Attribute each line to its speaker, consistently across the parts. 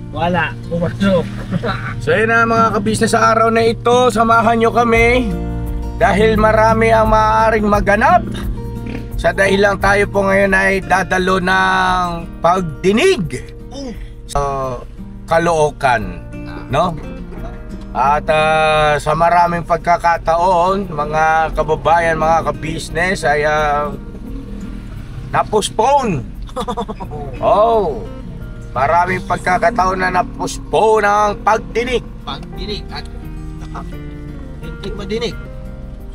Speaker 1: Wala, pumasok.
Speaker 2: So yun na mga kabisnes, sa araw na ito, samahan nyo kami dahil marami ang maaaring maganap. Sa dahilan tayo po ngayon ay dadalo ng pagdinig sa Caloocan, no? At sa maraming pagkakataon, mga kababayan, mga kabisnes ay na-postpone. Oh, maraming pagkakataon na na-postpone ang pagdinig.
Speaker 1: Pagdinig at hindi madinig.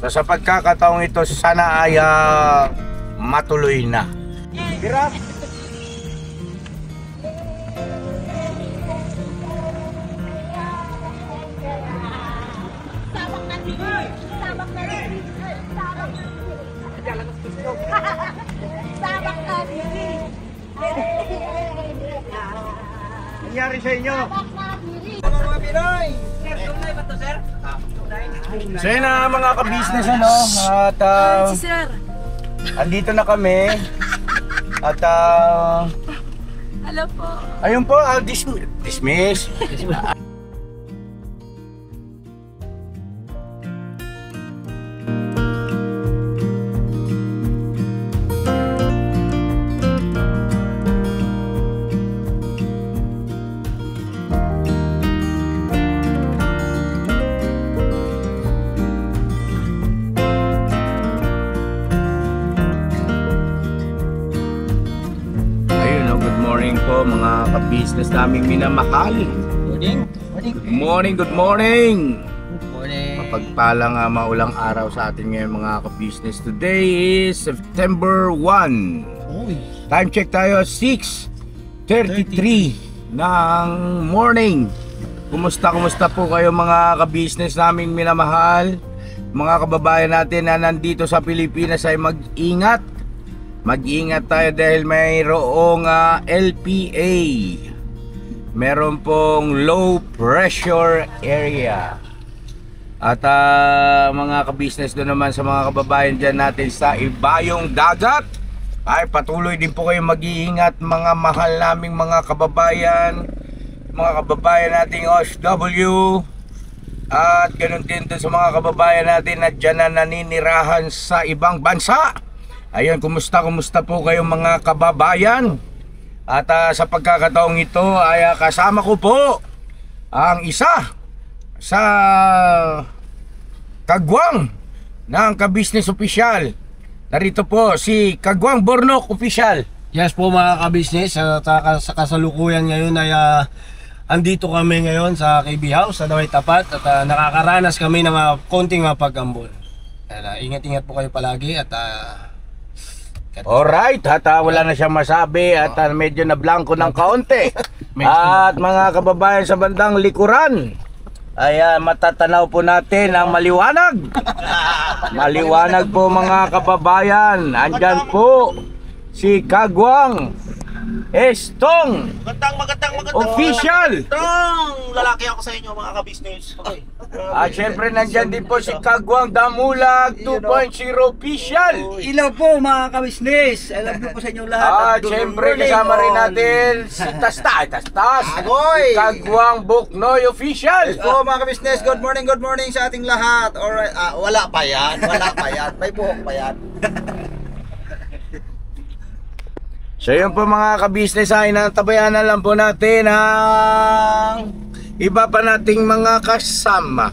Speaker 2: So sa pagkakataong ito, sana ay matuloy na. Hirap. Nangyari sa inyo?
Speaker 1: Mga Pinoy!
Speaker 2: So yun na mga kabisnes, ano? At
Speaker 3: Si Sir.
Speaker 2: andito na kami. At
Speaker 3: Hello po.
Speaker 2: ayun po, dismiss. Po mga kabisnes naming minamahal.
Speaker 1: Morning. Morning.
Speaker 2: Good morning.
Speaker 1: Morning.
Speaker 2: Mapagpalang maulang araw sa atin ngayon mga kabisnes. Today is September 1.
Speaker 1: Uy.
Speaker 2: Time check tayo 6:33 ng morning. Kumusta po kayo mga kabisnes naming minamahal? Mga kababayan natin na nandito sa Pilipinas ay mag-ingat. Mag-ingat tayo dahil mayroong LPA. Meron pong low pressure area. At mga kabisnes doon naman sa mga kababayan dyan natin sa ibayong dagat, ay patuloy din po kayo mag-iingat mga mahal naming mga kababayan. Mga kababayan nating OFW. At ganun din sa mga kababayan natin na dyan na naninirahan sa ibang bansa. Ayun, kumusta po kayong mga kababayan? At sa pagkakataong ito ay kasama ko po ang isa sa kagwang ng kabisnes opisyal. Narito po si Kagwang Bornok Opisyal.
Speaker 1: Yes po mga kabisnes, sa kasalukuyan ngayon ay andito kami ngayon sa KB House sa Daway Tapat at nakakaranas kami ng konting pag-ambon. Ingat-ingat po kayo palagi at
Speaker 2: alright, at wala na siyang masabi at medyo na blanco ng kaunti. At mga kababayan sa bandang likuran ay matatanaw po natin ang maliwanag. Maliwanag po mga kababayan. Andyan po si Kagwang Estong
Speaker 4: Magandang
Speaker 2: Official.
Speaker 4: lalaki ako sa inyo mga kabisnes. Okay.
Speaker 2: At syempre nandyan din po si Kagwang Damulag 2.0 Official.
Speaker 5: Ilaw po mga kabisnes. Alam ko po sa inyo lahat.
Speaker 2: At syempre kasama rin natin si Tastas
Speaker 5: Agoy!
Speaker 2: Kagwang Buknoy Official.
Speaker 5: Po mga kabisnes, good morning sa ating lahat. Alright, wala pa yan. May buhok pa yan.
Speaker 2: So yun po mga kabisnes, ay natabayan na lang po natin ang iba pa nating mga kasama.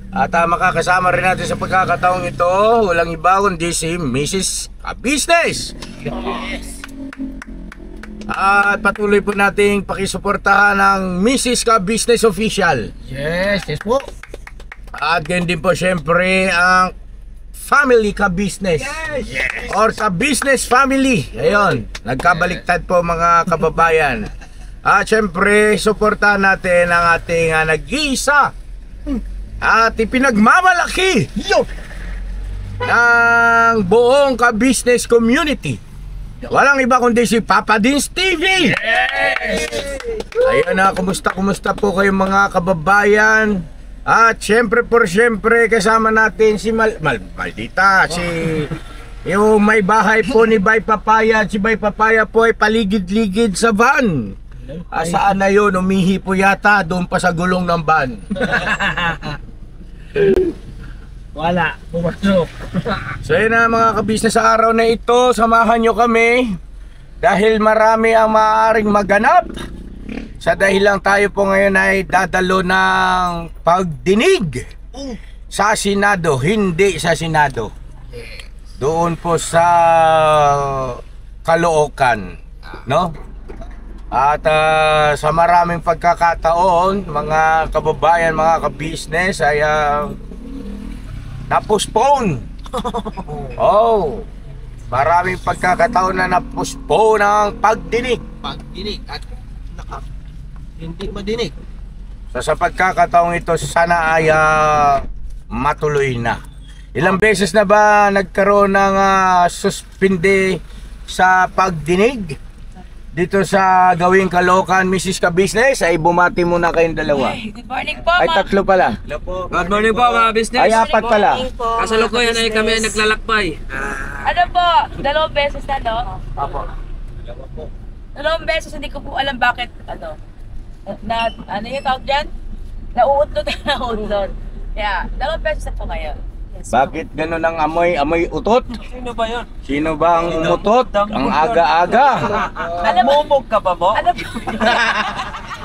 Speaker 2: At makakasama rin natin sa pagkakataong ito, walang iba kundi si Mrs. Kabisnes.
Speaker 5: Yes.
Speaker 2: At patuloy po nating pakisuportahan ng Mrs. Kabisnes Official.
Speaker 1: yes po.
Speaker 2: At ganyan din po syempre ang Family Kabisnes.
Speaker 5: Yes.
Speaker 2: Or sa business family. Ayun, nagkabaliktad po mga kababayan. At syempre, suportahan natin ang ating nag-iisa at ipinagmamalaki ng buong ka-business community. Walang iba kundi si Papa Dins TV. Ayun na, kumusta po kayo mga kababayan? At syempre kasama natin si Maldita, si yung may bahay po ni Bay Papaya. Si Bay Papaya po ay paligid-ligid sa van. Saan na yun? Umihi po yata doon pa sa gulong ng van.
Speaker 1: Wala, pumasok.
Speaker 2: So yun na mga kabisnes, sa araw na ito, samahan nyo kami dahil marami ang maaaring maganap. Sa dahilang tayo po ngayon ay dadalo ng pagdinig sa Senado, hindi sa Senado. Doon po sa Caloocan, no? At sa maraming pagkakataon, mga kababayan, mga kabisnes ay na-postpone. Oh, maraming pagkakataon na na-postpone ang pagdinig.
Speaker 4: Pagdinig at hindi madinig.
Speaker 2: So sa pagkakataong ito, sana ay matuloy na. Ilang beses na ba nagkaroon ng suspinde sa pagdinig? Dito sa Gawing Caloocan, Mrs. Kabisnes, ay bumati muna kayong dalawa.
Speaker 3: Good morning po,
Speaker 2: Ay, tatlo pala.
Speaker 6: Good morning po mga business.
Speaker 2: Ay, apat pala.
Speaker 6: Kasalukuyan ay kami ay naglalakbay.
Speaker 3: Ano po, 2 beses na, no? Opo. 2 beses, hindi ko po alam bakit, ano yung tawag dyan? Nauutlot. Kaya, 2 beses na po ngayon.
Speaker 2: Bakit ganun ang amoy utot?
Speaker 6: Sino ba yun?
Speaker 2: Sino ba ang umutot? Ang aga-aga.
Speaker 6: Mumog ka ba mo?
Speaker 3: Ano po?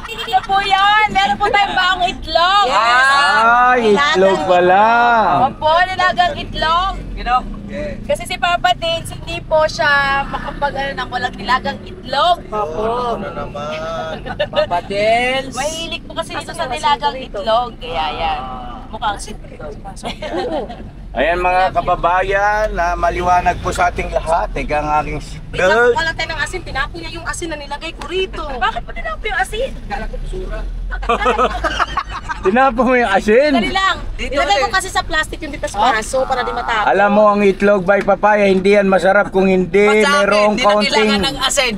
Speaker 3: Hindi po yan! Meron po tayong baong itlog!
Speaker 2: Ay, itlog pala.
Speaker 3: Opo, nilagang itlog! Kasi si Papa Tins, hindi po siya ng walang nilagang itlog. Opo.
Speaker 5: Ano naman?
Speaker 6: Papa Dels.
Speaker 3: Mahilig po kasi dito sa nilagang itlog. Kaya yan. Mukhang itlog.
Speaker 2: Ayan mga kababayan, na maliwanag po sa ating lahat. Ika ang aking girl.
Speaker 7: Wala tayo ng asin, tinapo niya yung asin na nilagay ko rito.
Speaker 3: Bakit po tinapo yung asin?
Speaker 2: Tinapo mo yung asin.
Speaker 3: Dali lang.
Speaker 7: Nilagay ko kasi sa plastic yung dito sa paso para di matapon.
Speaker 2: Alam mo, ang itlog by papaya, hindi yan masarap kung hindi mayroong kaunting...
Speaker 6: asin.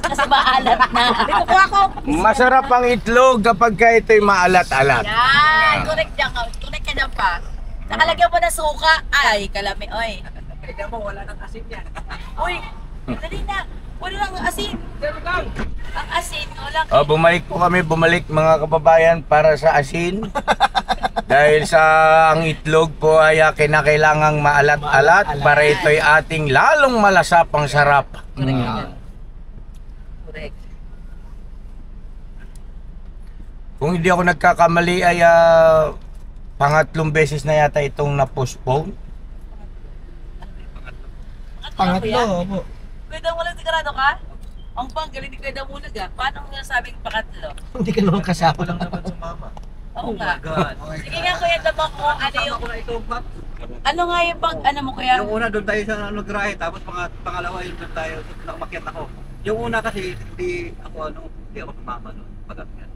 Speaker 3: Kasi maalat na.
Speaker 7: Dito ko ako.
Speaker 2: Masarap ang itlog kapag ka ito'y maalat-alat.
Speaker 3: Yan. Correct dyan ka. Correct ka dyan pa. Nakalagyan mo na suka. Ay, kalami. Oy.
Speaker 6: Kaya mo, wala nang asin yan.
Speaker 3: Uy. Dali na. Wala lang ang asin. Ang asin. Wala.
Speaker 2: Oh, bumalik mga kababayan para sa asin. Dahil sa ang itlog po ay kinakailangang maalat-alat para ito'y ating lalong malasap ang sarap.
Speaker 3: Correct.
Speaker 2: Kung hindi ako nagkakamali ay pangatlong beses na yata itong na-postpone.
Speaker 3: Pangatlo. Opo. Kuya, wala sigurado ka? Ang galing ni Kuya muna ga. Paano mo nasabing pangatlo?
Speaker 1: Hindi ka naman kasama.
Speaker 5: Lang naman sumama.
Speaker 3: Oo nga. Sige nga Kuya, dama ko. Ano yung... Ano nga yung ano mo Kuya?
Speaker 4: Yung una doon tayo sa grahe, tapos pangalawa yun doon tayo, umakyat ako. Yung una kasi hindi ako sumama noon, pag-akyat.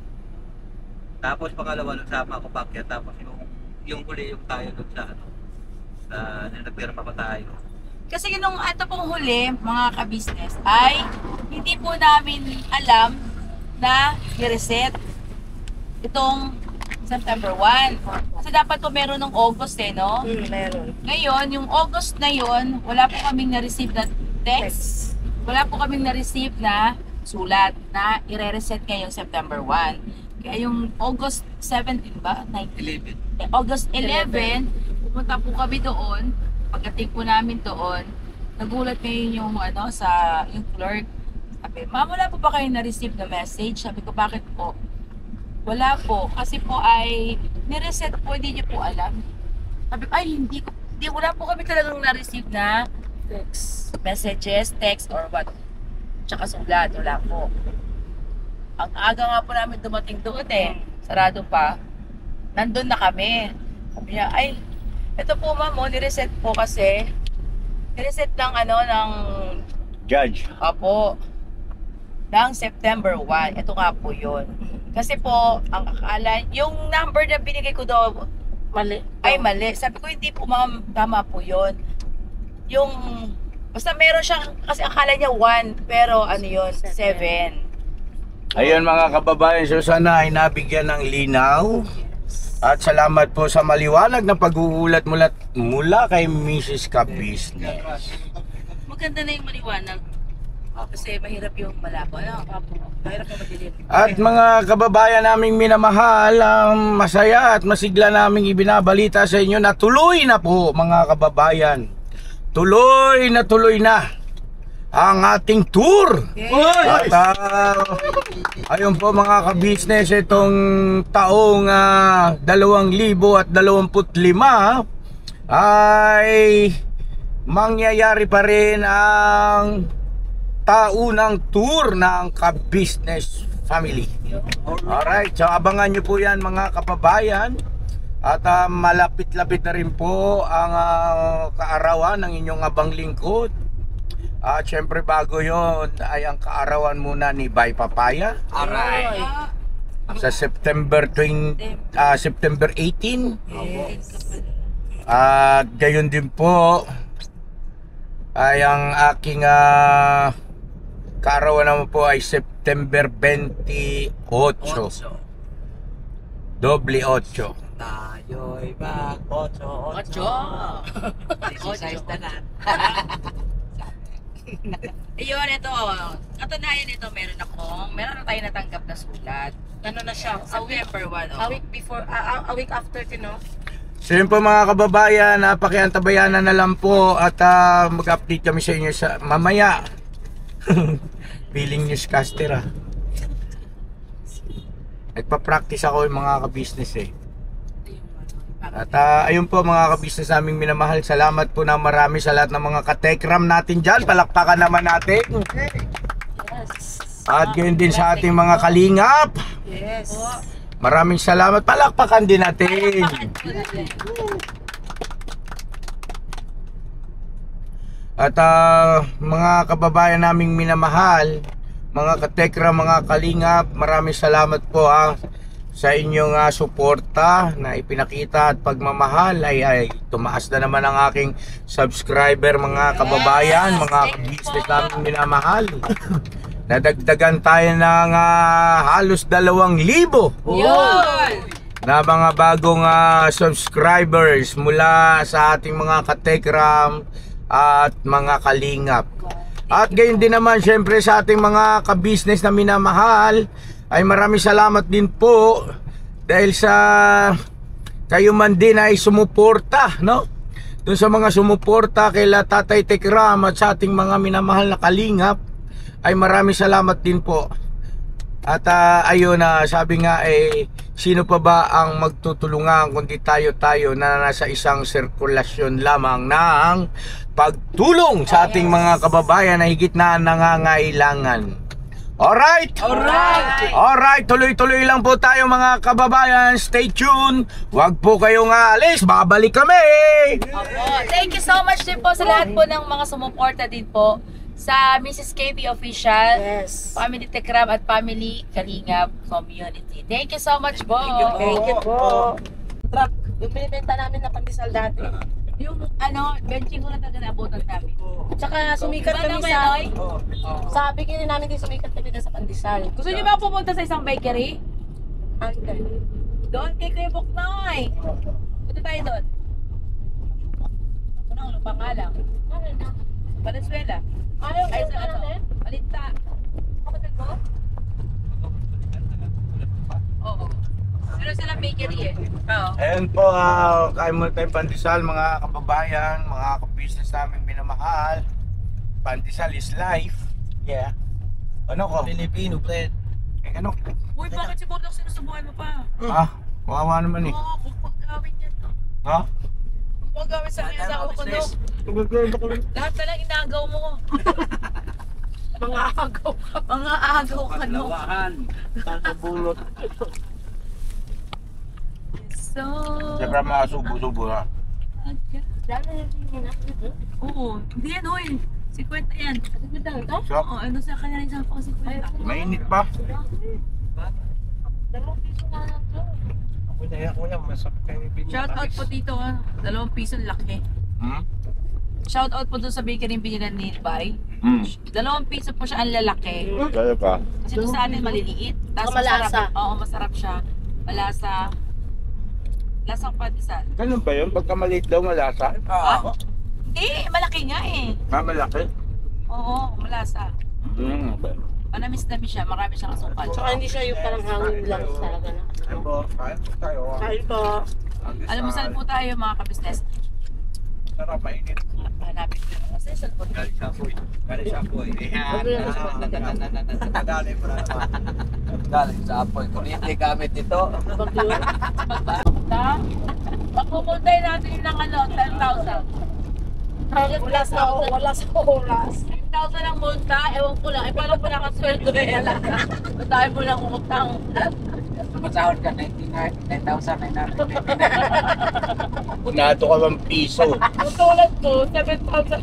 Speaker 4: Tapos pangalawa nagsama ako pag-akyat, tapos yung huli yung tayo doon sa nagpirma pa tayo.
Speaker 3: Kasi nung ito pong huli, mga ka-business, ay hindi po namin alam na i-reset itong September 1. Kasi dapat po meron ng August no?
Speaker 7: Meron.
Speaker 3: Ngayon, yung August na yon, wala po kaming na-receive na text. Wala po kaming na-receive na sulat na i-reset ngayong September 1. Kaya yung August 17 ba?
Speaker 4: 11.
Speaker 3: August 11, pumunta po kami doon. Pagdating po namin doon, nagulat ngayon yung yung clerk. Sabi, ma'am, wala po ba kayo na-receive na message? Sabi ko, bakit po? Wala po. Kasi po ay nireset po, hindi niyo po alam. Sabi ko, ay wala po kami talagang na-receive na text messages, text or what. Tsaka sulat, wala po. Ang aga nga po namin dumating doon sarado pa. Nandun na kami. Sabi niya, ay, ito po ma'am, nireset po kasi. Nireset lang ng
Speaker 2: Judge.
Speaker 3: Apo, ng September 1. Ito nga po yun. Kasi po, ang akala, yung number na binigay ko daw,
Speaker 7: Mali.
Speaker 3: ay mali. Sabi ko, hindi po ma'am, tama po yun. Yung, basta meron siyang, kasi akala niya 1, pero yun, 7.
Speaker 2: Ayun mga kababayan, so sana ay nabigyan ng linaw. At salamat po sa maliwanag na pag-uulat mula kay Mrs. Kabisnes.
Speaker 3: Maganda na yung maliwanag. Kasi mahirap yung malabo. Ano? Mahirap yung madilim.
Speaker 2: At mga kababayan naming minamahal, masaya at masigla naming ibinabalita sa inyo na tuloy na po mga kababayan. Tuloy na ang ating tour. At ayun po mga kabisnes, itong taong 2025 ay mangyayari pa rin ang taunang tour ng Ka-Business Family. Alright, so abangan nyo po yan mga kababayan. At malapit-lapit na rin po ang kaarawan ng inyong abang lingkod. At syempre bago yon ay ang kaarawan muna ni Bay Papaya.
Speaker 6: Alright.
Speaker 2: Sa September 18. At gayon din po ay ang aking kaarawan naman po ay September 28. Doble 8.
Speaker 6: Tayo'y mag-8. Exercise na na.
Speaker 3: Ayun, ito. Katunayan nito, meron na tayo natanggap na sulat.
Speaker 7: Ano na siya?
Speaker 3: September 1.
Speaker 7: A week before, a week after, no?
Speaker 2: So yun po mga kababayan, pakiantabayanan na lang po at mag-update kami sa inyo sa mamaya. Feeling newscaster Nagpa-practice ako yung mga ka-business At ayun po mga ka-business naming minamahal, salamat po na marami sa lahat ng mga ka-tekram natin dyan. Palakpakan naman natin. At gayon din sa ating mga kalingap.
Speaker 7: Yes.
Speaker 2: Maraming salamat. Palakpakan din natin. At mga kababayan naming minamahal, mga katekra, mga kalingap, maraming salamat po sa inyong suporta na ipinakita at pagmamahal. Ay tumaas na naman ang aking subscriber mga kababayan, mga business naming minamahal. Nadagdagan tayo ng halos 2,000
Speaker 3: Yun!
Speaker 2: na mga bagong subscribers mula sa ating mga katekram at mga kalingap. At gayon din naman syempre sa ating mga ka-business na minamahal, ay maraming salamat din po dahil sa kayo man din ay sumuporta, no? Doon sa mga sumuporta kay Tatay Tekram at sa ating mga minamahal na kalingap, ay maraming salamat din po. At ayun sabi nga sino pa ba ang magtutulungan kundi tayo na nasa isang sirkulasyon lamang ng pagtulong sa ating mga kababayan na higit na nangangailangan. Alright? Alright, tuloy-tuloy lang po tayo mga kababayan. Stay tuned. Huwag po kayong aalis. Babalik kami.
Speaker 3: Thank you so much din po sa lahat po ng mga sumuporta din po sa Mrs. KB Official,
Speaker 7: Yes.
Speaker 3: Family Tekram at Family Kalingap Community. Thank you so much po.
Speaker 7: Thank you po. Truck. Yung binibenta namin na pandesal dati.
Speaker 3: Yung benching ko na talaga naabutan namin.
Speaker 7: Tsaka sumikat
Speaker 3: Diba
Speaker 7: kami
Speaker 3: naman,
Speaker 7: sa...
Speaker 3: Noy?
Speaker 7: Sabi ko namin din sumikat kami na sa pandesal.
Speaker 3: Gusto niyo ba pumunta sa isang bakery?
Speaker 7: Andre.
Speaker 3: Doon kay Kuya Buknoy. Punta tayo doon. Ako nang lupa nga lang. Valenzuela.
Speaker 7: Ayaw,
Speaker 3: Ay,
Speaker 7: ayaw
Speaker 3: sa
Speaker 7: natin?
Speaker 3: Palinta.
Speaker 7: Kapatid mo?
Speaker 3: Oo. Meron silang bakery Oo.
Speaker 2: Ayan po, kain muna tayong pandesal mga kababayan, mga ka-business namin minamahal. Pandesal is life. Yeah. Ano ko?
Speaker 6: Filipino bread.
Speaker 2: Ano?
Speaker 3: Uy, bakit si Bodok sinusubukan mo pa?
Speaker 2: Kawawa naman
Speaker 3: Oo, kung pagkawin yan.
Speaker 2: Ha?
Speaker 3: Kung pagkawin sa kanya sa kukuno. Lahat na lang inagaw mo. Mga agaw ka. Mga agaw ka, no?
Speaker 6: Paglawahan. Pagkabulot.
Speaker 3: So...
Speaker 2: Siyempre mga subo-subo ha.
Speaker 3: Oo. Hindi yan, hoy. 50 yan.
Speaker 2: So,
Speaker 3: Oo, ano sa kanya rin sa pang 50.
Speaker 2: mainit pa.
Speaker 3: Shout out po dito, 2 piso laki. Shout out po doon sa bakery yung binilan ni Bay. 2 piso po siya ang lalaki.
Speaker 2: Kaya pa.
Speaker 3: Kasi doon sa atin maliliit. Tapos
Speaker 7: Malasa.
Speaker 3: masarap. Oo, masarap siya. Malasa. Lasang pandesal.
Speaker 2: Ganun ba yun? Pagka maliit daw malasa?
Speaker 3: Malaki nga eh.
Speaker 2: Malaki?
Speaker 3: Oo, malasa. Manamis-namis siya, marami siyang asukal.
Speaker 7: Tsaka hindi siya yung parang hangin lang talaga na.
Speaker 5: Ayun po, kain po tayo.
Speaker 7: Kain po.
Speaker 3: Alam mo, saan po tayo mga kabisnes?
Speaker 5: Sarap, mainit.
Speaker 3: Hanapin ko. Kasi saan po?
Speaker 4: Galing siya po eh. Galing siya po eh.
Speaker 5: Madali mo na naman.
Speaker 6: Galing sa apoy. Kuryente gamit ito.
Speaker 3: Pagpupuntay natin ng 10,000.
Speaker 7: Wala sa oras.
Speaker 3: 10,000 ang multa, ewan ko lang. Paano po nakasweldo eh? Tayo mo lang utang.
Speaker 6: Masahod ka 99,900.
Speaker 2: Punado ka ng piso.
Speaker 3: Tulad ko, 7,000.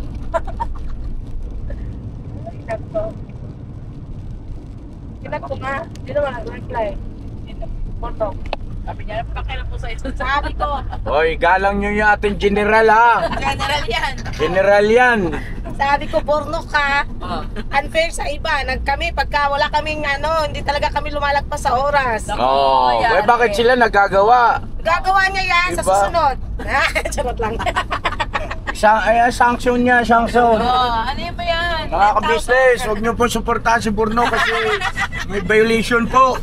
Speaker 7: Kinag ko nga. Hindi naman nag-reply. Porto.
Speaker 3: Sabi niya, pakialam po sa ito.
Speaker 7: Sabi ko,
Speaker 2: Hoy, galang nyo yung ating general ha.
Speaker 3: General yan.
Speaker 2: General yan.
Speaker 7: sabi ko, porno ka. Unfair sa iba. Kami, pagka wala kaming hindi talaga kami lumalagpas sa oras.
Speaker 2: Oh, bakit sila nagagawa?
Speaker 7: Gagawa niya yan sa
Speaker 2: Diba?
Speaker 7: susunod. Charot lang.
Speaker 2: Sanction niya, sanction.
Speaker 3: Ano yun ba yan?
Speaker 2: Mga ka-business, huwag niyo po suportahan si Burno kasi may violation po.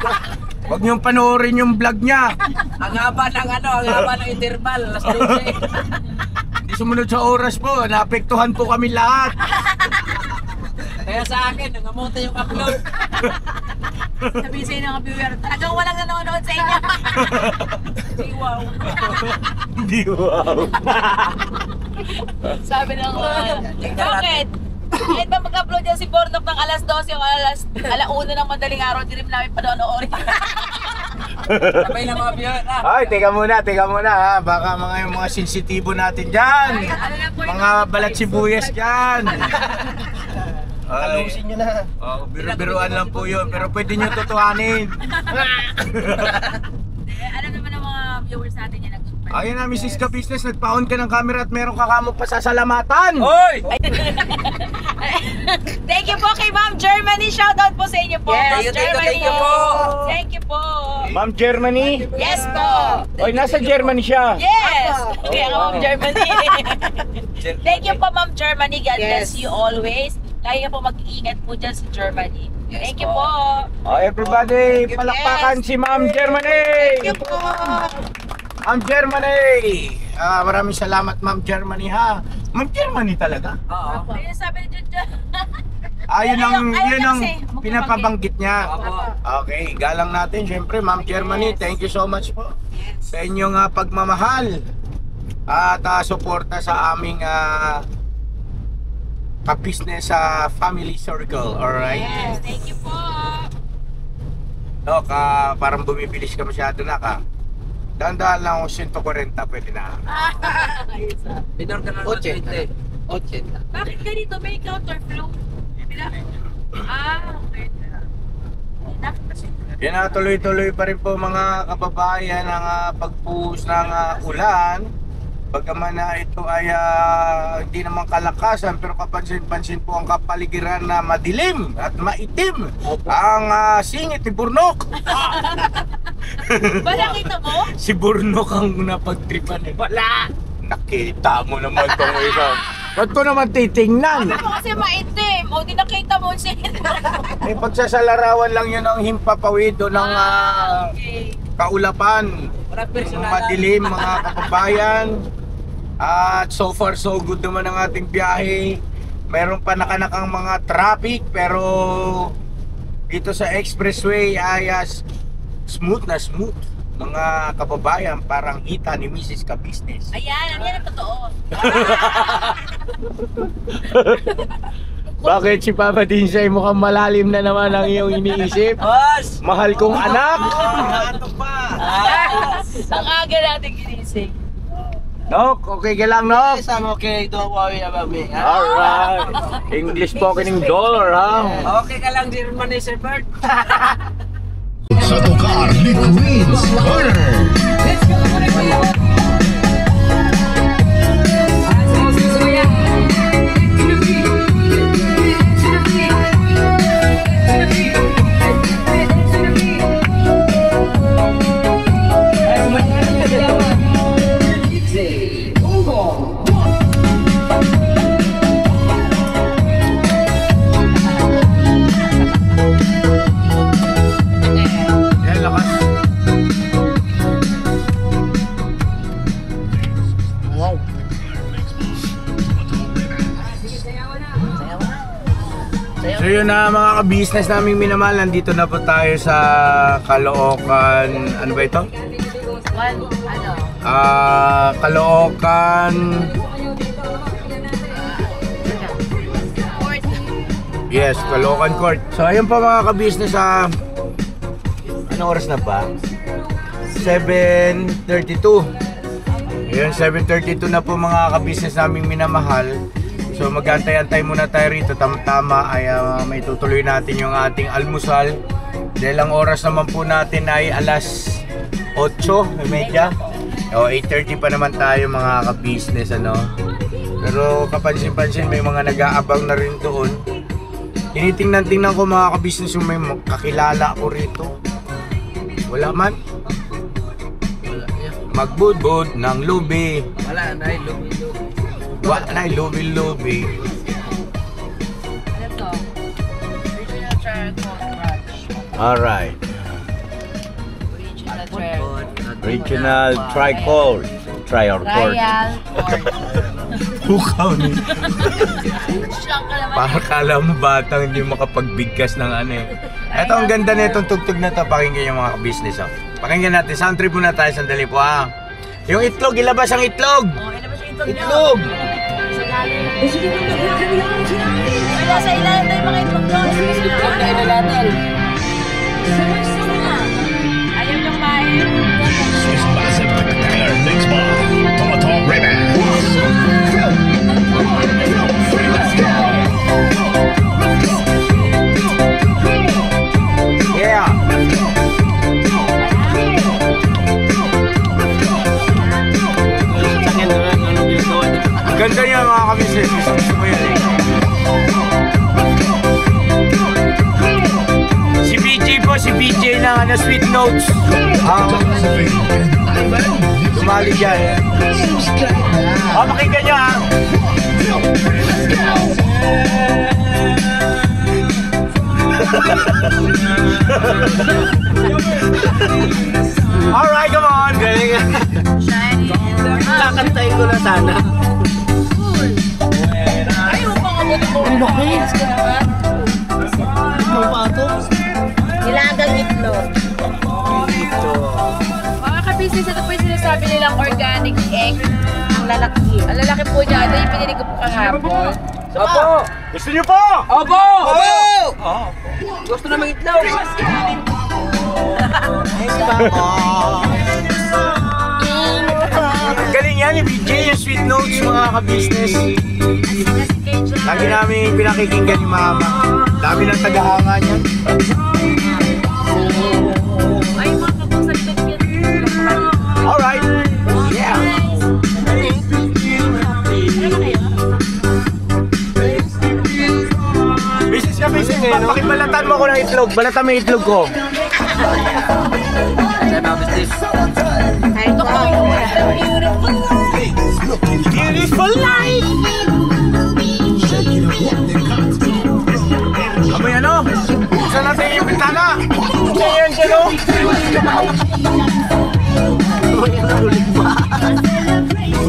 Speaker 2: Huwag niyo panoorin yung vlog niya.
Speaker 6: Ang haba ng interval. Alas 12.
Speaker 2: Hindi sumunod sa oras po, naapektuhan po kami lahat.
Speaker 6: Kaya sa akin, nangamuti yung upload.
Speaker 3: Sabihin sa'yo ng viewer, talagang walang nanonood sa inyo. Wow.
Speaker 2: Hindi wow.
Speaker 3: Sabi ng bakit? Kahit ba mag-upload yan si Bornok ng alas 12 o alauna ng madaling araw, di rin namin panonoorin.
Speaker 6: Sabay na mga viewer.
Speaker 2: Ay, teka muna ha. Baka yung mga sensitibo natin dyan. Mga balat sibuyas dyan.
Speaker 5: Talusin nyo na.
Speaker 2: Oh, biro-biroan lang po yun, pero pwede nyo tutuhanin.
Speaker 3: Alam naman ng mga viewers natin yan.
Speaker 2: Ayun na, Mrs. Ka-Business, nagpa-on ka ng camera at meron ka kamo pasasalamatan.
Speaker 6: Hoy!
Speaker 3: Thank you po kay Ma'am Germany. Shoutout po sa inyo po.
Speaker 7: Yes,
Speaker 3: Ma'am Germany.
Speaker 6: thank you po.
Speaker 3: Thank you po.
Speaker 2: Ma'am Germany.
Speaker 3: Yes po.
Speaker 2: Oy, nasa Germany siya.
Speaker 3: Yes. Kaya nga Ma'am Germany. Thank you po Ma'am Germany. God bless
Speaker 7: Yes.
Speaker 3: you always. Kaya po mag-iingat po dyan sa Germany. Thank you po.
Speaker 2: Oh, everybody, palakpakan si Ma'am Germany.
Speaker 7: Thank you po.
Speaker 2: Ma'am Germany. Maraming salamat Ma'am Germany ha. Ma'am Germany talaga.
Speaker 6: Oo.
Speaker 3: Ayun sabi ni Jun.
Speaker 2: Yun ang
Speaker 3: kasi,
Speaker 2: pinapabanggit niya.
Speaker 6: Opo.
Speaker 2: Okay, galang natin syempre Ma'am Germany. Thank you so much po sa inyong pagmamahal at suporta sa aming ka-business family circle. Alright?
Speaker 3: Yes, thank you po.
Speaker 2: No, parang bumibilis ka masyado na ka. Dahan-dahan lang ako 140, pwede na.
Speaker 6: Pinor ka na ng 20. 80.
Speaker 3: Bakit ganito? May counterflow. Okay.
Speaker 2: Yan na, tuloy-tuloy pa rin po mga kababayan ang pagpuhos ng ulan. Bagaman na ito ay hindi naman kalakasan, pero kapansin-pansin po ang kapaligiran na madilim at maitim. Ang singit ni Burnok.
Speaker 3: Ba nakita mo?
Speaker 2: Si Burnok ang napagtripan eh. Wala! Nakita mo naman tong isang. Ba't ko naman titingnan?
Speaker 3: Ako kasi maitim. O di nakita mo siya.
Speaker 2: May pagsasalarawan lang yun ang himpapawid o ng
Speaker 3: Okay.
Speaker 2: kaulapan.
Speaker 6: Para
Speaker 2: Yung
Speaker 6: personal.
Speaker 2: madilim mga kababayan. At so far so good naman ang ating biyahe. Meron pa nakanakang mga traffic pero dito sa expressway ay smooth na smooth. Mga kababayan, parang hita ni Mrs. Ka-Business.
Speaker 3: Ayan, yan ang totoo.
Speaker 2: Bakit si Papa Dinsay mukhang malalim na naman ang iyong iniisip?
Speaker 6: Boss!
Speaker 2: Mahal kong anak!
Speaker 3: Ang aga natin ginising.
Speaker 2: Nok, okay ka lang, Nok?
Speaker 6: Yes, I'm okay. Don't worry about me.
Speaker 2: Alright. English spoken dollar, ha?
Speaker 6: Okay ka lang, Germany, Sir Bert.
Speaker 8: Sa Tocar ni Queen's Corner.
Speaker 2: ayun na mga ka-business naming minamahal, nandito na po tayo sa Caloocan, ano ba ito? Caloocan. Yes, Caloocan Court. So ayun po mga ka-business, anong oras na ba? 7:32. Ayun, 7:32 na po mga ka-business naming minamahal. So mag-antay-antay muna tayo rito. Tama ay may tutuloy natin yung ating almusal. Dahil ang oras naman po natin ay alas 8:30. O 8:30 pa naman tayo mga ka-business, ano. Pero kapansin-pansin may mga nag-aabang na rin doon. Tinitingnan-tingnan ko mga ka-business yung may kakilala ko rito. Wala man. Magbudbud ng lubi.
Speaker 6: Wala na, lubi-lubi.
Speaker 2: Wala na, lubi-lubi.
Speaker 3: Ano to? Original charcoal crunch.
Speaker 2: Alright.
Speaker 3: Original charcoal.
Speaker 2: Original tricolor. Tricolor.
Speaker 3: Royal pork.
Speaker 2: Bukaw ni.
Speaker 3: Shock ka naman.
Speaker 2: Para kala mo batang hindi makapagbigkas ng ano eh. Ito ang ganda na itong tugtog na to. Pakinggan yung mga business. Pakinggan natin. Sound trip muna tayo. Sandali po ha. Yung itlog. Ilabas ang itlog.
Speaker 3: Ilabas yung itlog niyo.
Speaker 2: Itlog.
Speaker 3: Sa galing. Wala sa ilalim na yung mga itlog doon. Itlog na inalatal. Ayaw niyong main.
Speaker 8: Swiss Massive Taylor Mix Bar. Tomato Ribbon.
Speaker 2: Yeah. Ganda niya mga kamisis. Gusto ko yan eh. Si BJ po, si BJ ng Sweet Notes. Tumali dyan. Pakinggan niyo ha. Alright, come on. Galing. Kakantayin ko na sana.
Speaker 3: Ay, huwag pang abutin mo. Ano ba?
Speaker 7: Nilagang itlog.
Speaker 3: Mga ka-business, ito po yung sinasabi nilang organic egg.
Speaker 7: Ang lalaki.
Speaker 3: Ang lalaki po niya, ito yung pinili ko po kahapon.
Speaker 2: Opo! Gusto niyo po?
Speaker 6: Opo! Gusto na mag-itlog.
Speaker 2: Galing yan ni BJ, yung Sweet Notes mga ka-business. Lagi namin pinakikinggan ni Mama. Dami ng tagahanga niyan.
Speaker 3: Ay, mga kapusan ito yan.
Speaker 2: Alright! Yeah! Business ka, business. Pakibalatan mo ko ng itlog. Balatan mo yung itlog ko.
Speaker 6: Sa mga business.
Speaker 7: Ay, ito ko.
Speaker 2: Beautiful life! Amoy ano? Saan natin yung bintana? Ayan, dyan o!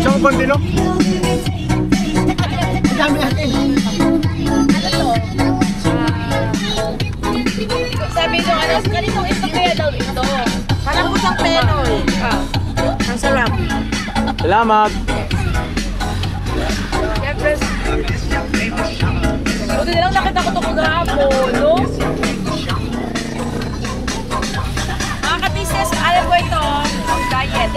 Speaker 2: Saan ko din o?
Speaker 3: Sabi ko, ano, kaninong ito kaya daw ito?
Speaker 7: Parang kusang peno eh. Ang sarap.
Speaker 2: Salamat!
Speaker 3: Siyempre, buti na lang nakita ko ito kahapon, no? Mga ka-business, alam ko ito, diet.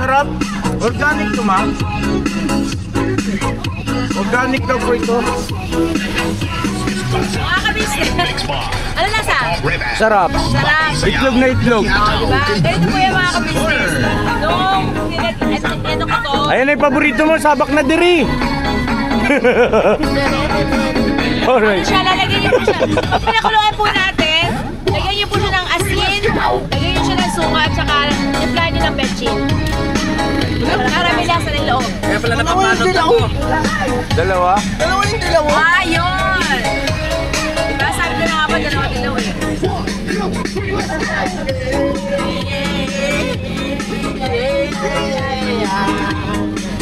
Speaker 2: Sarap! Organic to, ma? Organic daw po ito.
Speaker 3: Mga ka-business, ano lasa?
Speaker 2: Sarap!
Speaker 3: Sarap.
Speaker 2: Itlog na itlog.
Speaker 3: Diba? Ganito po yung mga ka-business. Nung ano ko to,
Speaker 2: Ayan na yung paborito mo, sabak na diri! Alright.
Speaker 3: siya, lalagyan niyo po siya. Pag pinakuluan po natin, lagyan niyo po siya ng asin, lagyan niyo siya ng suka, at saka implan niyo ng betchin. Marami lang sa loob.
Speaker 6: Kaya pala napapanood ako.
Speaker 2: Dalawa?
Speaker 5: Dalawa yung dilaw.
Speaker 3: Ayun! Diba sabi ko na nga ba dalawa eh.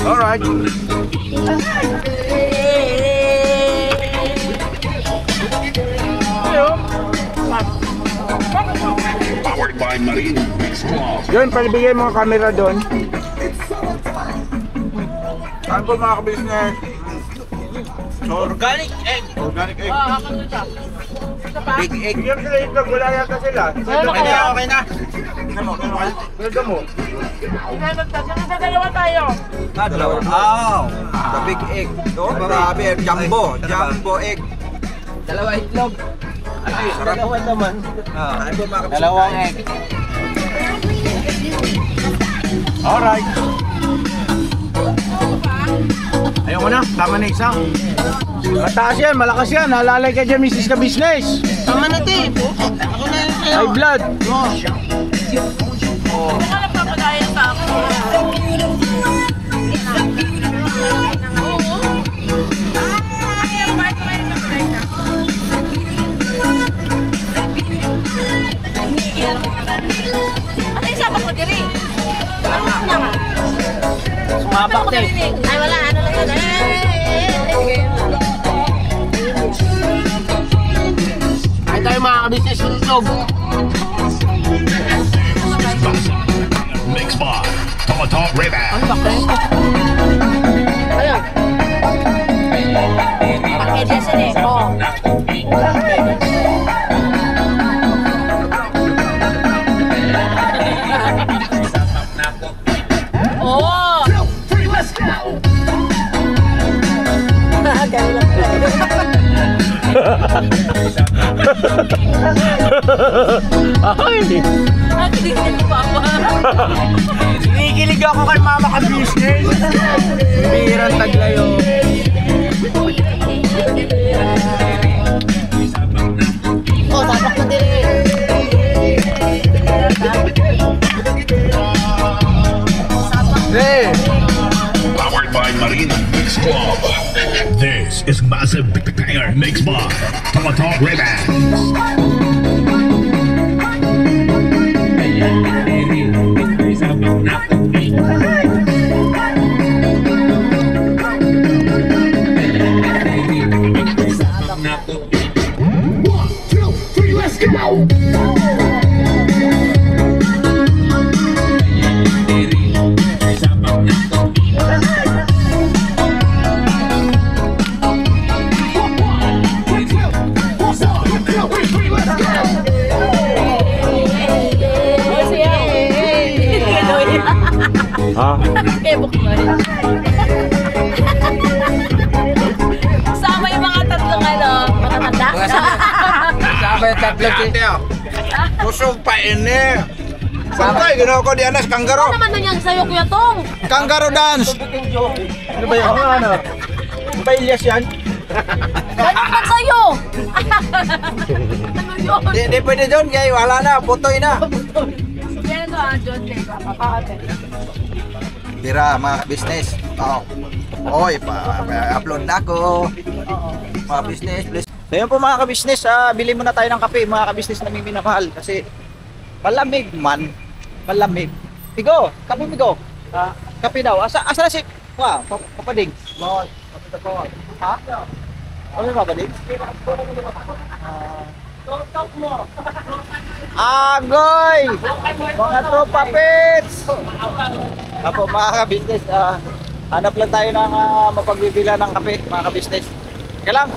Speaker 2: Alright.
Speaker 8: Powered by Marine Mix Club.
Speaker 2: Yun, palibigay mo ang camera doon. Ano po mga kabisnes?
Speaker 5: Organic egg.
Speaker 2: Organic egg.
Speaker 5: Big egg.
Speaker 2: Bigyan sila itlog, wala yata sila.
Speaker 5: Okay na, okay na.
Speaker 2: Pwede mo.
Speaker 7: Dalawa tayo.
Speaker 5: Dalawa. Oh, the big egg. Oh, marami. Jumbo egg.
Speaker 6: Dalawa itlog.
Speaker 1: Dalawa naman.
Speaker 5: Ano po mga kabisnes?
Speaker 1: Dalawang egg.
Speaker 2: Alright. Ayoko na, tama na isa. Mataas yan, malakas yan. Nalalay ka dyan, Mrs. Ka-Business.
Speaker 7: Tama na, Dave. Ako na yun sa'yo.
Speaker 2: High blood.
Speaker 3: Baka nagpapagaya sa ako. Ano yung sabak mo diri?
Speaker 1: Sumabak din.
Speaker 7: Ay, wala. Ano lang yun?
Speaker 1: Kahit tayo mga kabisnes yung itlog.
Speaker 8: Mix by Talk Rebound.
Speaker 7: Ayun.
Speaker 3: Pakedya siya eh. Oo. Oo!
Speaker 2: Ay,
Speaker 3: Ang tingin mo, Papa.
Speaker 2: kinikilig ako kay Mama Ka-Business. Birang taglayo.
Speaker 7: Oh, sabak mo din.
Speaker 2: Hey!
Speaker 8: Powered by Marine Mix Club. This is Massive Banger Mix by Talk Rebound.
Speaker 2: Ha?
Speaker 3: Ebok mo rin. Sama yung mga tatlong ano, mga tanda.
Speaker 6: Sama yung tatlog.
Speaker 5: Kusog pa ini. Santay, ginawa ko di anas kanggaro.
Speaker 7: Ano naman nun yan sa'yo, Kuya Tong?
Speaker 5: Kanggaro dance.
Speaker 2: Ano ba yun? Ano? Ba Ilyas yan?
Speaker 7: Ganun man sa'yo!
Speaker 3: Ano yun?
Speaker 5: Di pwede doon, kaya wala na, putoy na.
Speaker 3: Yan ito, John Jay.
Speaker 5: Tira, mga business. Oh. Oy, upload na ako. Mga business, please. So yun po mga ka-business, bili muna tayo ng kape, mga ka-business na may minamahal. Kasi malamig man. Malamig. Migo, kape Migo. Kape daw. Asa na si... Wow, papading. Ha? Ano yung papading? Agoy! Mga tropa pits! Apo mga ka-business, hanap lang tayo ng mapagbibila ng kape, mga ka-business. Kaya lang,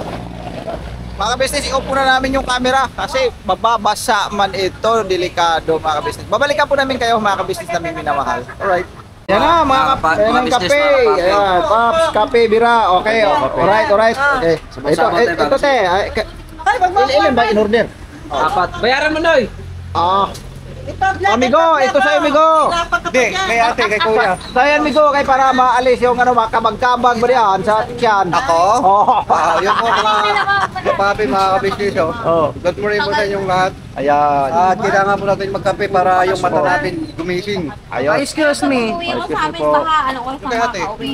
Speaker 5: mga ka-business, i-off na namin yung camera kasi mababasa man ito, delikado mga ka-business. Babalikan po namin kayo mga ka-business na may minamahal. Alright. Yan na mga ayan ang kape. Ayan, Pops, kape, bira. Okay, alright. Okay. Ito te. Ilan ba in order?
Speaker 6: Apat. Bayaran mo, Noy.
Speaker 5: Amigo, ito sa'yo, amigo.
Speaker 4: Hindi, kay ate, kay kuya.
Speaker 5: Sa'yo, amigo, kay para maalis yung ano, makabag-kabag ba yan sa tiyan.
Speaker 4: Ako?
Speaker 5: Oo.
Speaker 4: Yun po mga papi, mga kabisnes.
Speaker 5: Oh.
Speaker 4: Good morning po sa inyong lahat.
Speaker 5: Ayan.
Speaker 4: At kailangan po natin magkape para yung mata natin gumising.
Speaker 5: Ayun.
Speaker 2: Excuse me.
Speaker 3: Uwi ako
Speaker 5: Excuse
Speaker 3: sa
Speaker 5: me
Speaker 3: amin,
Speaker 5: po.
Speaker 3: baka ano ko
Speaker 4: Kay
Speaker 3: sa
Speaker 4: ate.
Speaker 3: makauwi.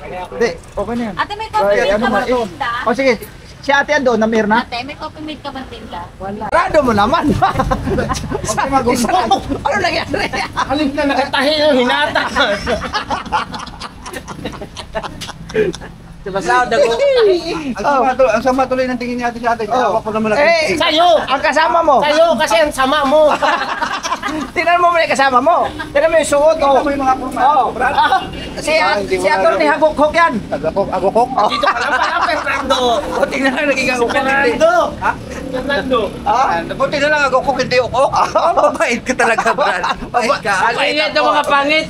Speaker 5: Hindi, okay na yan.
Speaker 3: Ate, may coffee
Speaker 5: Ay,
Speaker 3: mate
Speaker 5: ano
Speaker 3: ka
Speaker 5: man,
Speaker 3: ba tinda?
Speaker 5: O sige, si ate ando, na Mirna.
Speaker 3: Ate, may coffee mate ka ba tinda?
Speaker 5: Rado mo naman. Ano nangyari?
Speaker 1: Alin na nakatahi yung hinata.
Speaker 6: Diba sa dago?
Speaker 4: Ang sama tuloy ng tingin niya ate sa atin.
Speaker 5: Oh.
Speaker 4: Ako naman lang.
Speaker 5: Eh,
Speaker 1: Sa'yo!
Speaker 5: ang kasama mo.
Speaker 1: Sa'yo kasi ang sama mo.
Speaker 5: Tingnan mo muna yung kasama mo. Tingnan mo yung suot. Oh.
Speaker 4: Ito mo yung mga kurma.
Speaker 5: Oh. Si Ator ni Hagok-Hok yan.
Speaker 4: Agokok?
Speaker 1: Dito ka lang pala, Fernando.
Speaker 4: O, tingnan na naging agokok.
Speaker 1: Fernando! Fernando!
Speaker 4: Buti na lang agokok, hindi ukok. Mabait ka talaga, Brad. Mabait ka.
Speaker 6: Ingay daw mga pangit.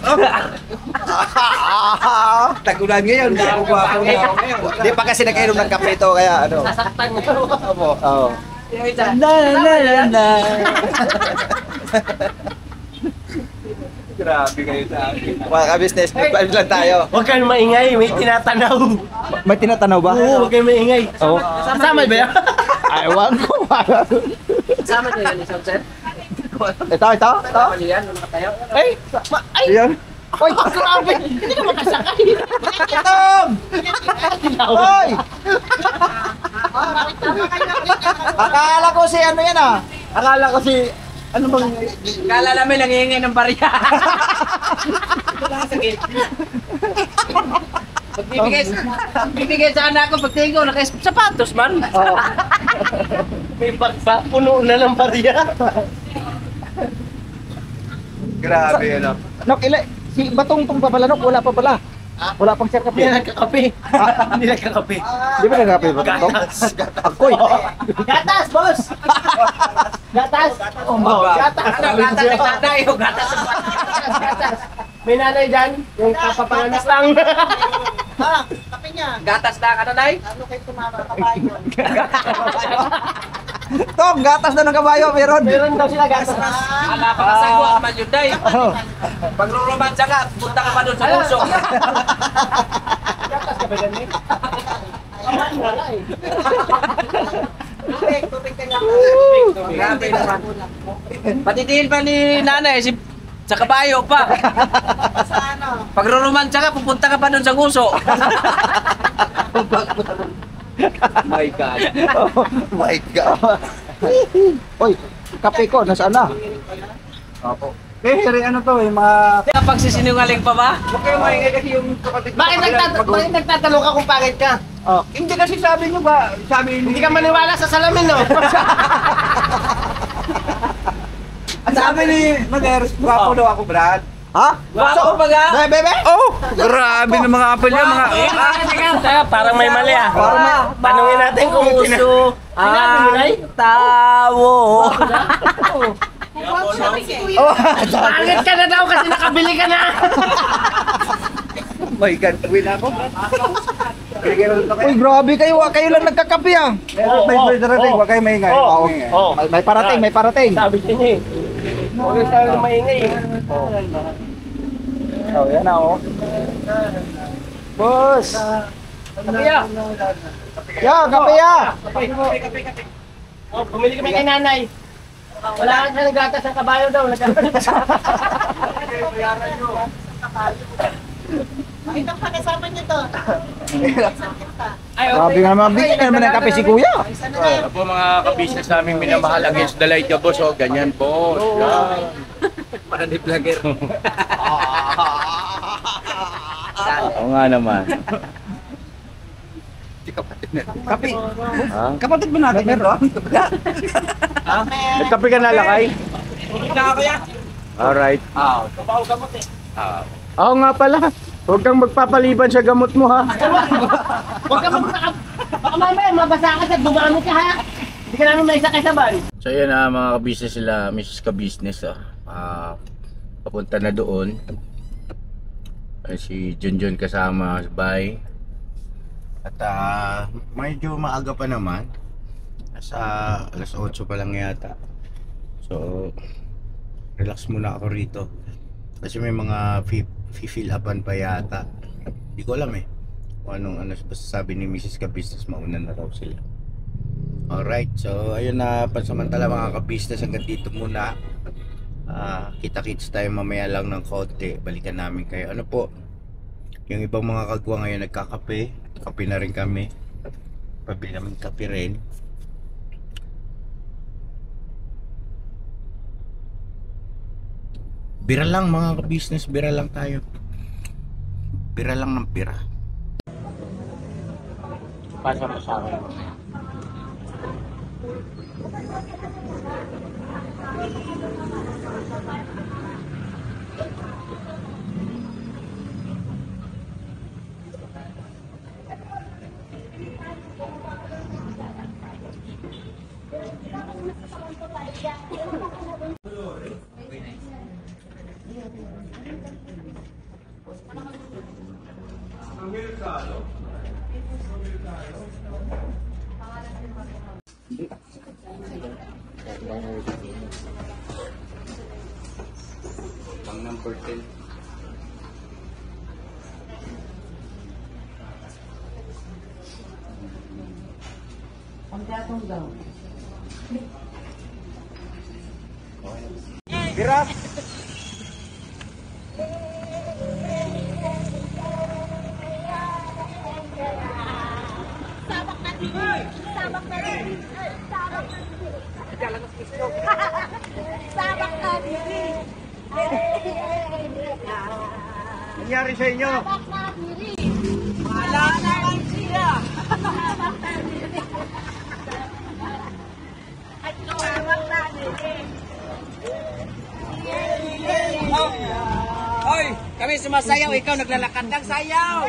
Speaker 4: Tagulan ngayon.
Speaker 5: Di pa kasi nag-inom ng kape ito, kaya ano.
Speaker 1: Sasaktan mo.
Speaker 5: Oo.
Speaker 4: Grabe kayo sa akin.
Speaker 5: Mga ka-business, mag-live lang tayo.
Speaker 1: Huwag kang maingay, may tinatanaw.
Speaker 5: May tinatanaw ba?
Speaker 1: Oo, huwag kang maingay.
Speaker 5: Oo.
Speaker 1: Kasama ba yan?
Speaker 5: Ewan ko.
Speaker 6: Kasama niyo yan, isang set?
Speaker 5: Ito.
Speaker 6: Kasama niyo yan, mga tayo?
Speaker 1: Ay! Ay!
Speaker 5: Ayan.
Speaker 1: Uy, grabe! Hindi ka makasakay.
Speaker 5: Tom! Hoy! Akala ko si ano yan ah. Akala ko si... Ano bang...
Speaker 6: Kala namin nangihingi ng barya. Bibigay sa anak ko, pagtingin ko, naka-sapatos man.
Speaker 5: Oh.
Speaker 1: May bagpa, puno na ng barya.
Speaker 4: Grabe, ano.
Speaker 5: Nok, si Batong Tong pa pala, Nok, wala pa pala. Wala pang sir
Speaker 1: Hindi
Speaker 5: kape.
Speaker 1: nagkakape. Hindi nagkakape.
Speaker 5: Di ba nagkape ba Batong? Ako'y.
Speaker 1: Gatas, boss! Gatas! Oh, gatas!
Speaker 6: Ano, gata ng nanay o gata sa
Speaker 1: Gatas! May nanay dyan, yung kapapanganak lang.
Speaker 6: gatas na ka nanay?
Speaker 5: Tom, gatas na ng kabayo, meron.
Speaker 1: Meron daw sila gatas.
Speaker 6: Napakasagwa man yun, day. Pag romansa ka, punta ka pa doon sa puso.
Speaker 1: Gatas ka ba dyan eh? Wala eh.
Speaker 6: Grabe naman. Patitiin pa ni nanay, sa kabayo pa. Pag romansa ka, pupunta ka pa doon sa puso.
Speaker 4: My God.
Speaker 5: My God. Oy, kape ko, nasaan na?
Speaker 4: Opo. Eh, sir, ano to, yung mga...
Speaker 6: Pagsisinungaling pa ba?
Speaker 4: Huwag kayo maingay kasi yung kapatid.
Speaker 1: Bakit nagtatanong ka kung pangit ka?
Speaker 5: Oh.
Speaker 4: Hindi kasi sabi nyo ba, sabi
Speaker 1: Hindi ka maniwala sa salamin, no?
Speaker 4: Ang sabi ni Mader, gwapo daw ako, Brad.
Speaker 5: Ha?
Speaker 6: Guwapo pa ga?
Speaker 5: Bebe?
Speaker 4: Oh, grabe ng mga apel yan, mga...
Speaker 1: Parang may mali ah.
Speaker 5: Parang may...
Speaker 1: Tanungin natin kung
Speaker 6: Puso
Speaker 1: Sinabi mo na eh?
Speaker 6: tawo.
Speaker 5: Oh,
Speaker 1: Pangit ka na daw kasi nakabili ka na.
Speaker 4: My God, uwi na ako. Bigay mo ito kayo.
Speaker 5: Uy, grabe kayo, kayo lang nagkakape ah.
Speaker 4: May darating, huwag kayo maingay.
Speaker 1: Oo.
Speaker 4: Maingay.
Speaker 1: Oo.
Speaker 5: May parating, may parating.
Speaker 1: Sabi din eh. Huwag tayo maingay eh.
Speaker 5: Oh, yan na oh. Boss!
Speaker 1: Kapiya!
Speaker 5: Ya, kape ya!
Speaker 1: Oh, bumili kami kay nanay. Wala ka ng gatas ng kabayo daw.
Speaker 7: Itong pakasama niyo to.
Speaker 5: Grabe nga naman, bigyan na naman ng kape si kuya.
Speaker 2: Po mga ka-business namin minamahal against the light boss. O, ganyan po.
Speaker 6: Para ni vlogger.
Speaker 2: Oo nga naman.
Speaker 4: Kape. Kapatid mo natin, meron?
Speaker 2: Nagkape ka na lakay? Alright. Oo nga pala. Huwag kang magpapaliban sa gamot mo ha.
Speaker 1: Huwag ka baka mamaya mabasa ka sa gumamit ka ha. Hindi ka namin maisakay sa van.
Speaker 2: So yun mga ka-business sila, Mrs. Ka-business papunta na doon. Si Junjun kasama, bye. At medyo maaga pa naman. Nasa alas 8 pa lang yata. So Relax muna ako rito. Kasi may mga fill upan pa yata. Hindi ko alam eh. Kung anong basta sabi ni Mrs. Ka-Business, mauna na raw sila. Alright, so ayun na, pansamantala mga ka-business, hanggang dito muna. Kita-kits tayo mamaya lang ng konti. Balikan namin kayo. Ano po, yung ibang mga kagwa ngayon nagkakape. Kape na rin kami. Pabili namin kape rin. Bira lang mga ka-business, bira lang tayo. Bira lang ng bira. Pasa mo sa akin. Ang number 10.
Speaker 7: Ang gatong daw.
Speaker 2: Bira!
Speaker 7: Sabak na diri.
Speaker 2: Nangyari sa inyo?
Speaker 7: Sabak na diri. Wala naman siya. Sabak na diri. Ay, sabak na diri.
Speaker 6: Hoy, kami sumasayaw, ikaw naglalakad ng sayaw.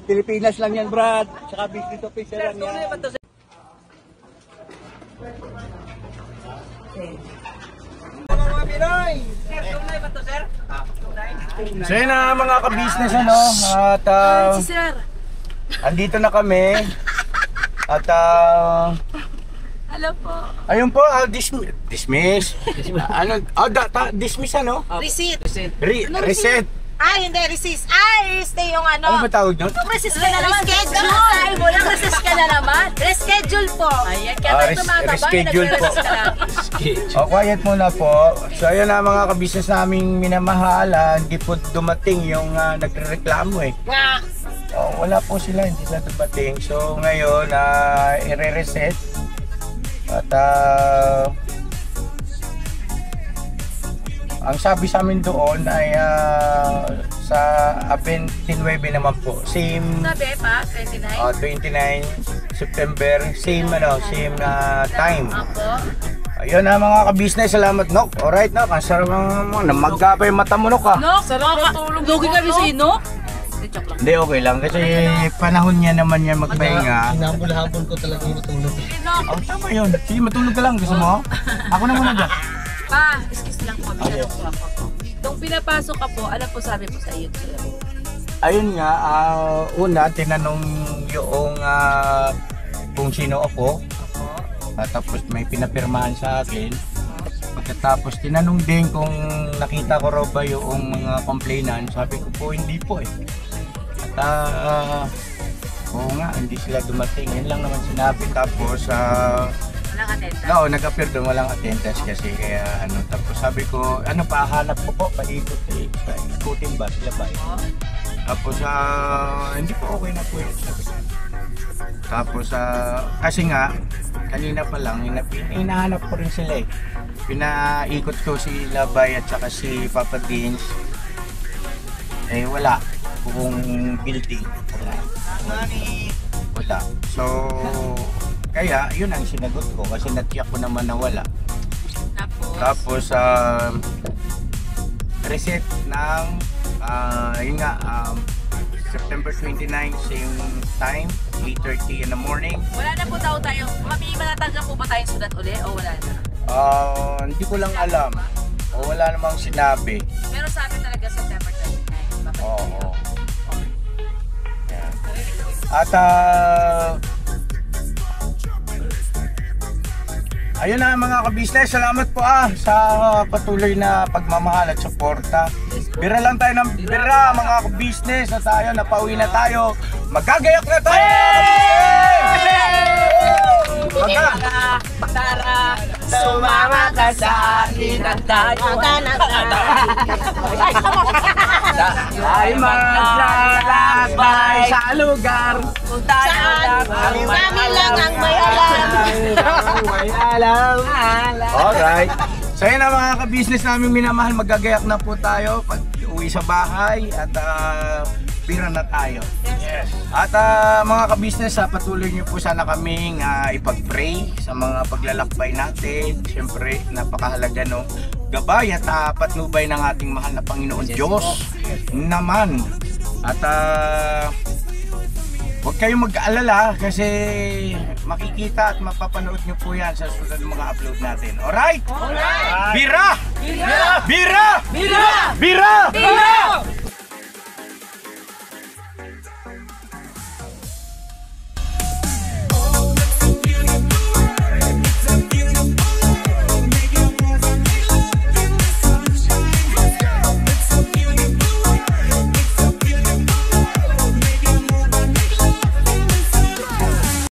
Speaker 2: Pilipinas lang yan, Brad. Saka business officer lang yan. So yun na mga ka-business ano. At
Speaker 3: Si Sir.
Speaker 2: andito na kami. At
Speaker 3: Hello po.
Speaker 2: ayun po, dismiss. Dismiss ano?
Speaker 7: Receipt.
Speaker 2: Reset.
Speaker 7: Ay, hindi, resist. Ay, stay yung
Speaker 2: Ano ba tawag doon?
Speaker 7: Resist ka na naman. Reschedule. Ay, mo lang, resist ka na naman. Reschedule po.
Speaker 3: Ayan, kaya tayo tumataba.
Speaker 2: reschedule po. O, quiet muna po. So, ayun na mga kabisnes naming minamahal. Hindi po dumating yung nagre-reklamo eh.
Speaker 7: Nga.
Speaker 2: O, wala po sila, hindi sila dumating. So, ngayon, i-reset. At, ang sabi sa amin doon ay sa 29 naman po. Same
Speaker 3: Sabi pa, 29.
Speaker 2: 29 September, same time.
Speaker 3: Ako.
Speaker 2: Ayun na mga ka-business, salamat Nok. Alright Nok, ang sarap mo, namagka pa yung mata mo Nok ha.
Speaker 3: No, sarap tulog. Lugi kami sa ino. Joke lang.
Speaker 2: Hindi, okay lang kasi panahon niya naman yan magpahinga.
Speaker 1: Hinabol-habol ko talaga yung matulog.
Speaker 2: Oh, tama yun. Sige, matulog ka lang. Gusto mo? Ako na muna dyan.
Speaker 3: Pa, excuse lang po. Tanong po ako. Nung pinapasok ka po, ano po sabi po sa YouTube?
Speaker 2: Ayun nga, una, tinanong yung kung sino ako. At tapos may pinapirmahan sa akin. Pagkatapos tinanong din kung nakita ko raw ba yung mga complainant. Sabi ko po, hindi po eh. At oo nga, hindi sila dumating. Yan lang naman sinabi. Tapos
Speaker 3: Walang attendance.
Speaker 2: no, nag-appear doon, walang attendance kasi kaya ano. Tapos sabi ko, ano pa, hanap ko po, paikot eh. Ikutin ba sila ba? Tapos hindi po okay na po yun. Sabi ko. Tapos kasi nga, kanina pa lang, hinahanap ko rin sila eh. Pinaikot ko si Labay at saka si Papa Dins. Eh wala. Kung building. Wala. So, kaya yun ang sinagot ko kasi natiyak ko naman na wala. Tapos reset ng yun nga, September 29, same time, 8:30 in the morning.
Speaker 3: Wala na po tayo. May matatanggap po ba tayong sulat uli o wala na?
Speaker 2: Hindi ko lang alam. O wala namang sinabi.
Speaker 3: Pero sa akin talaga September 29.
Speaker 2: Oo. At ayun na mga ka-business, salamat po sa patuloy na pagmamahal at suporta. Bira lang tayo ng bira mga ka-business at tayo, napauwi na tayo. Magagayak na tayo!
Speaker 6: Tara, sumama ka sa akin at tayo ay maglalakbay sa lugar kung tayo lang
Speaker 7: Kami lang ang may alam.
Speaker 2: Alright. So yun na mga ka-business namin minamahal, magagayak na po tayo pag uwi sa bahay at bira na tayo. Yes. At mga ka-business, patuloy niyo po sana kaming ipag-pray sa mga paglalakbay natin. Siyempre, napakahalaga no. Gabay at patnubay ng ating mahal na Panginoon Diyos naman. At huwag kayong mag-aalala kasi makikita at mapapanood nyo po yan sa susunod ng mga upload natin. Alright? Alright! Bira! Bira! Bira! Bira! Bira!